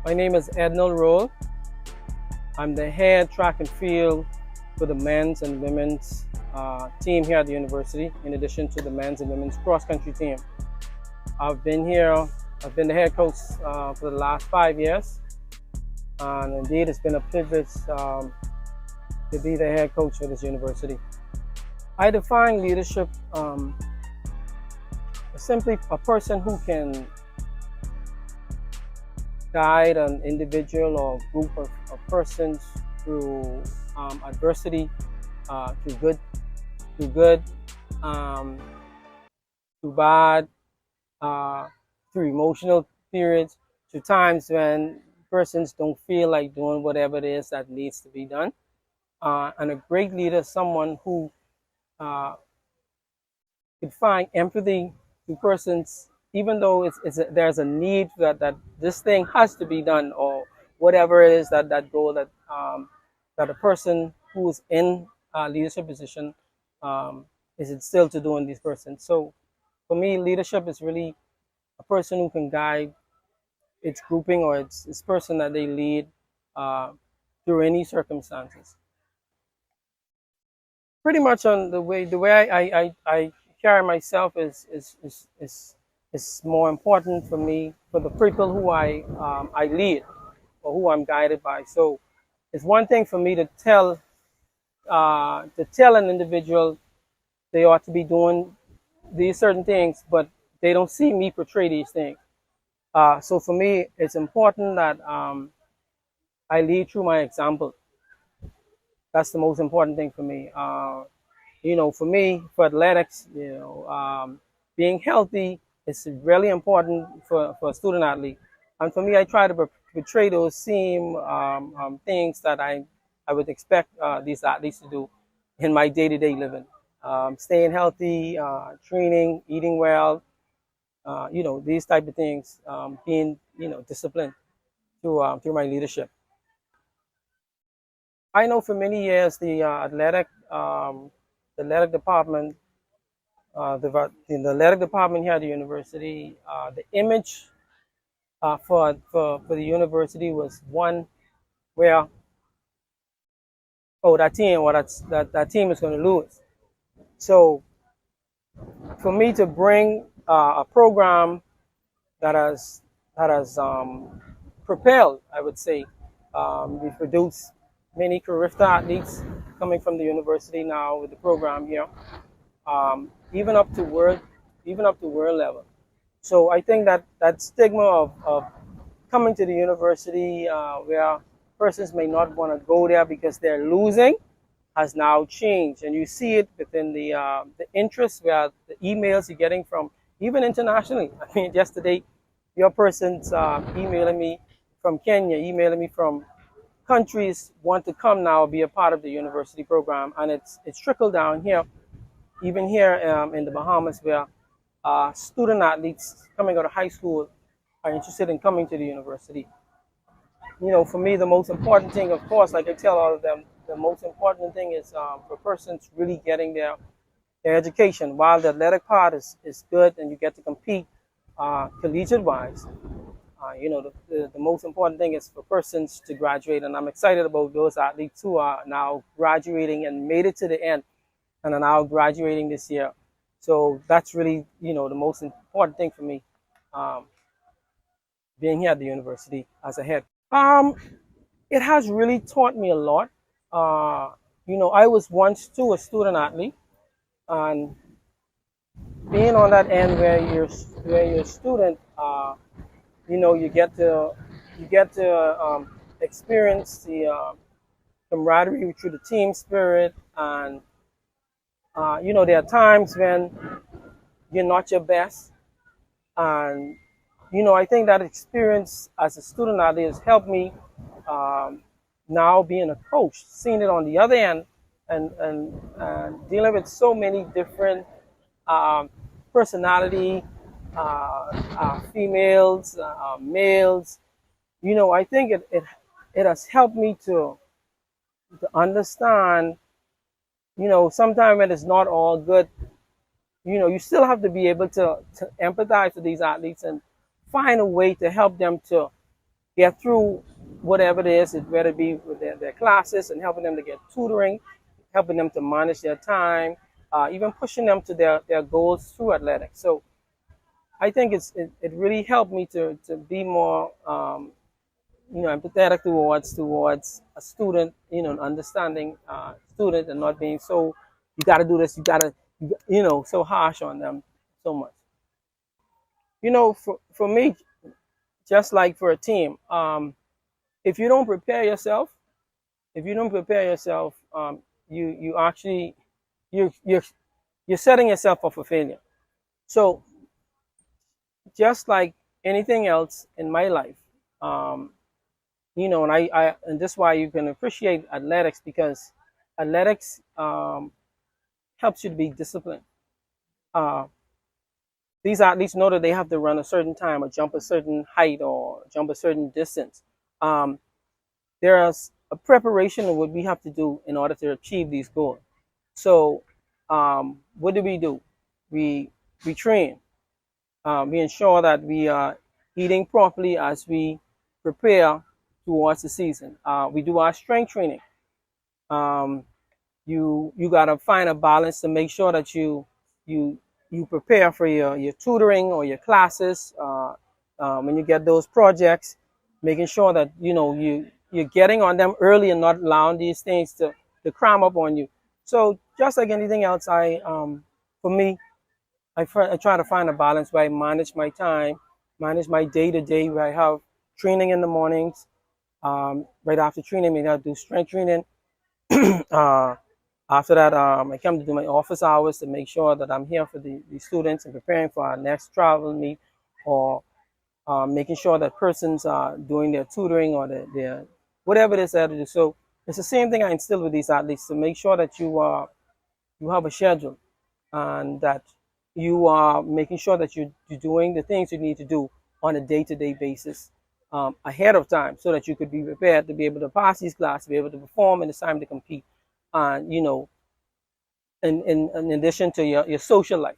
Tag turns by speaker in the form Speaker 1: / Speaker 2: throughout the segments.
Speaker 1: My name is Ednal Rolle. I'm the head track and field for the men's and women's team here at the university, in addition to the men's and women's cross-country team. I've been the head coach for the last 5 years, and indeed it's been a privilege to be the head coach for this university. I define leadership as simply a person who can guide an individual or group of persons through adversity, to good, to bad, through emotional periods, to times when persons don't feel like doing whatever it is that needs to be done. And a great leader is someone who could find empathy to persons, even though there's a need that this thing has to be done, or whatever it is that goal that a person who is in a leadership position is instilled to do in these persons. So for me, leadership is really a person who can guide its grouping or its person that they lead through any circumstances. Pretty much on the way I carry myself is more important for me, for the people who I lead or who I'm guided by. So it's one thing for me to tell an individual they ought to be doing these certain things, but they don't see me portray these things. So for me, it's important that I lead through my example. That's the most important thing for me. For me, for athletics, being healthy is really important for a student athlete. And for me, I try to portray those same things that I would expect these athletes to do in my day-to-day living. Staying healthy, training, eating well, these type of things, being, disciplined through my leadership. I know for many years the athletic department, the athletic department here at the university, the image for the university was one where that team is going to lose. So for me to bring a program that has propelled, I would say, we've produced many career athletes coming from the university now with the program here, even up to world level. So I think that stigma of coming to the university where persons may not want to go there because they're losing has now changed, and you see it within the interest, where the emails you're getting from even internationally. I mean, just today, your person's emailing me from Kenya, emailing me from countries want to come now be a part of the university program, and it's trickled down here, even here in the Bahamas, where student athletes coming out of high school are interested in coming to the university. For me, the most important thing, of course, like I tell all of them, the most important thing is for persons really getting their education. While the athletic part is good and you get to compete collegiate-wise, the most important thing is for persons to graduate, and I'm excited about those athletes who are now graduating and made it to the end and are now graduating this year. So that's really, the most important thing for me, being here at the university as a head. It has really taught me a lot. I was once too a student athlete, and being on that end where you're a student, you get to experience the camaraderie through the team spirit, and there are times when you're not your best, and I think that experience as a student athlete has helped me now being a coach, seeing it on the other end, and dealing with so many different personality, females, males. I think it has helped me to understand, sometimes when it's not all good, you still have to be able to empathize with these athletes and find a way to help them to get through whatever it is, whether it be with their classes and helping them to get tutoring, helping them to manage their time, even pushing them to their goals through athletics. So I think it really helped me to be more empathetic towards a student, understanding student and not being so you got to do this, so harsh on them so much. For me, just like for a team, if you don't prepare yourself, if you don't prepare yourself, you actually you're you're setting yourself up for failure. So just like anything else in my life, um, and this is why you can appreciate athletics, because athletics helps you to be disciplined. Uh, these athletes know that they have to run a certain time or jump a certain height or jump a certain distance. Um, there's a preparation of what we have to do in order to achieve these goals. So, what do? We train. We ensure that we are eating properly as we prepare towards the season. We do our strength training. Um, you gotta find a balance to make sure that you you prepare for your tutoring or your classes. When you get those projects, making sure that you're getting on them early and not allowing these things to cram up on you. So just like anything else, for me, I try to find a balance where I manage my time, manage my day to day, where I have training in the mornings. Right after training, maybe I'll do strength training. uh, After that, I come to do my office hours to make sure that I'm here for the students and preparing for our next travel meet, or making sure that persons are doing their tutoring or their whatever it is that they do. So it's the same thing I instill with these athletes, to make sure that you have a schedule, and that you are making sure that you're doing the things you need to do on a day-to-day basis, ahead of time, so that you could be prepared to be able to pass these classes, to be able to perform, and it's time to compete. And in addition to your social life.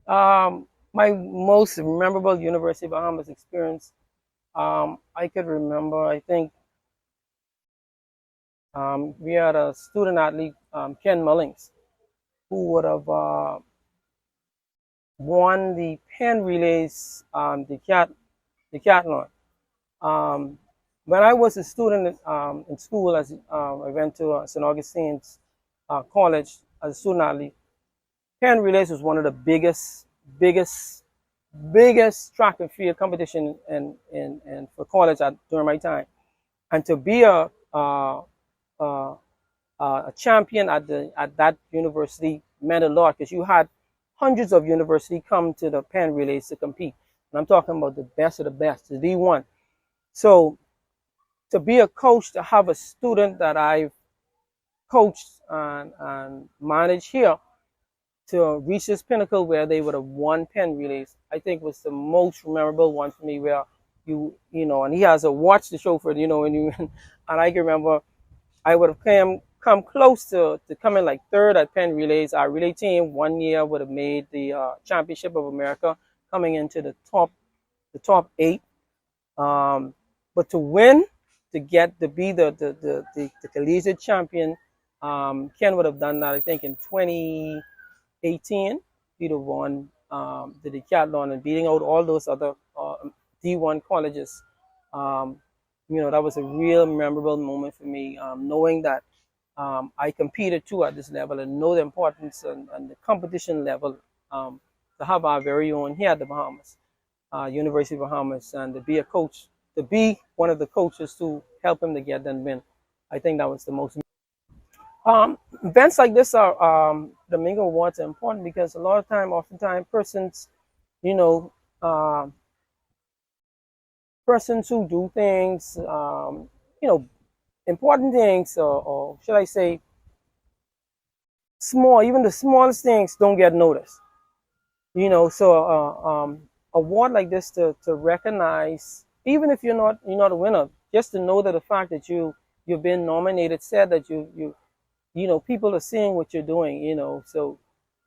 Speaker 1: My most memorable University of Bahamas experience, I could remember, I think we had a student athlete, Ken Mullings, who would have won the pen relays, decathlon. Um, when I was a student in school, as I went to St. Augustine's College as a student athlete, pen relays was one of the biggest, biggest track and field competition and for college during my time. And to be uh, a champion at that university meant a lot, because you had hundreds of universities come to the pen relays to compete. And I'm talking about the best of the best, the D1. So to be a coach, to have a student that I've coached and managed here to reach this pinnacle where they would have won pen relays, I think was the most memorable one for me. Where and he has a watch to show for it, and and I can remember I would have come close to coming like third at pen relays. Our relay team one year would have made the Championship of America, coming into the top 8. But to win, to get to be the collegiate champion, Ken would have done that, I think, in 2018. He'd have won the decathlon and beating out all those other D1 colleges. Um, that was a real memorable moment for me, knowing that I competed too at this level, and know the importance and the competition level, to have our very own here at the Bahamas, University of Bahamas, and to be a coach, to be one of the coaches to help him to get that win. I think that was the most. Events like this are the Mingo Awards are important, because a lot of time, oftentimes, you know, uh, persons who do things, important things, or should I say, small, even the smallest things don't get noticed. So award like this to recognize, even if you're not a winner, just to know that the fact that you've been nominated said that people are seeing what you're doing. So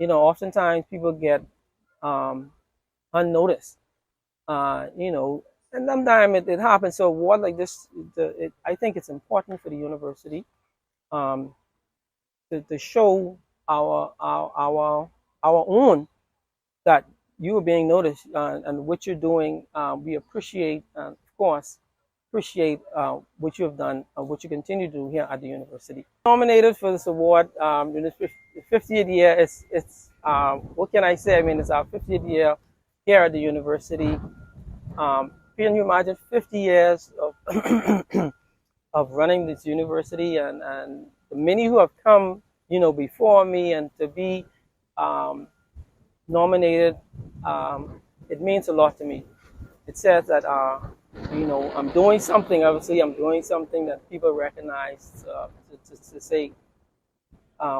Speaker 1: oftentimes people get um, unnoticed. And sometimes it happens. So what like this, I think it's important for the university um, to show our own that you are being noticed and what you're doing. We appreciate, of course, appreciate what you have done and what you continue to do here at the university. Nominated for this award in the 50th year. It's what can I say? I mean, it's our 50th year here at the university. Can you imagine 50 years of of running this university and the many who have come, before me and to be um, nominated, it means a lot to me. It says that, I'm doing something, obviously, I'm doing something that people recognize to say,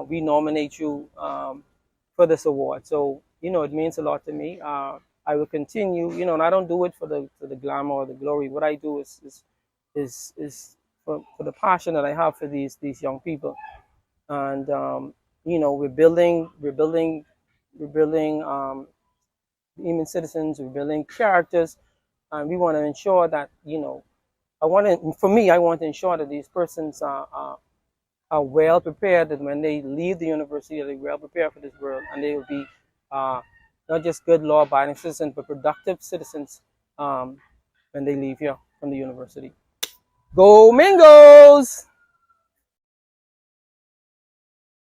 Speaker 1: we nominate you for this award. So, it means a lot to me. I will continue, and I don't do it for the glamour or the glory. What I do is for the passion that I have for these young people. And, we're building human citizens, we're building characters, and we want to ensure that, I want to ensure that these persons are well prepared, that when they leave the university, they're well prepared for this world, and they will be uh, not just good law-abiding citizens, but productive citizens when they leave here from the university. Go Mingoes!